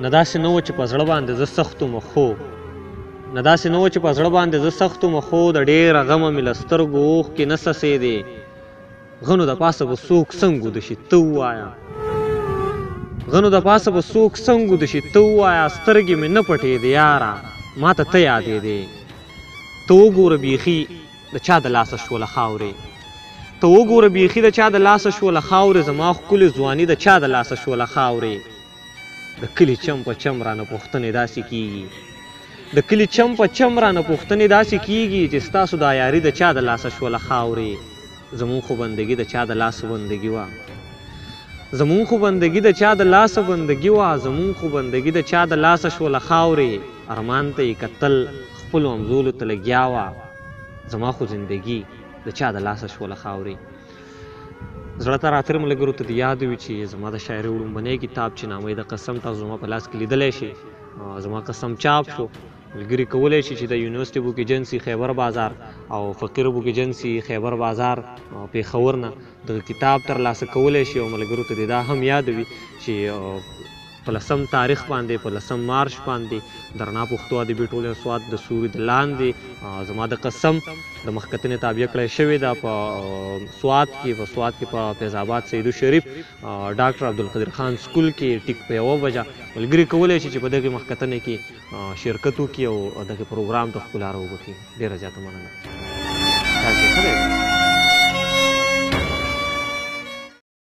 نه داسې نه وه چې په زړه باندې زه سخت وم خو نه داسې نه وه چې په زړه باندې زه سخت وم خو د ډېره غمه مې له سترګو اوښکې نه څڅېدې غنو د پاسه به څوک څنګ وده شي ته ووایه غنو د پاسه به څوک څنګ وده شي ته ووایه سترګې مې نه پټېدې یاره ما ته ته یادېدې ته وګوره بیخي د چا د لاسه شوله خاورې ته وګوره بیخي د چا د لاسه شوله خاورې زما ښکلې ځواني د چا د لاسه شوله خاورې د کلي چم په چم رانه پوښتنې داسې کېږي د کلي چم په چم رانه پوښتنې داسې کېږي چې ستاسو دا یاري د چا د لاسه شوله خاورې زمونږ خو بندګي د چا د لاسه بندګي وه زمونږ خو بندګي د چا د لاسه بندګي وه زمونږ خو بندګي د چا د لاسه شوله خاورې ارمان ته یې کتل خپلو همزولو ته لګیا وه زما خو زندګي د چا د لاسه شوله خاورې زړه ته راتلو ملګرو ته د یاد وي چې زما د شاعري وړومبنی کتاب چې نامه یې د قسم تاسو زما په لاس کې لیدلی شي زما قسم چاپ شو ملګري کولی شي چې د یونیورسټي بوک ایجنسي خیبر بازار او فقیر بوک ایجنسي خیبر بازار پېښور نه دغه کتاب ترلاسه کولی شي او ملګرو ته دا هم یاد وي چې په 10 تاریخ باندې په 10 مارچ باندې د رڼا پښتو ادبي ټولنې سوات د سوري د لاندې زما د قسم د مخکتنې تابع کړی شوې ده په سوات کې په فیض آباد سیدو شریف ډاکټر عبدالقدیر خان سکول کې ټیک په 1 بجه ملګري کولی شي چې په دغې مخکتنې کې شرکت وکړي او دغې پروګرام ته ښکلا راوبخي ډېره زیاته مننه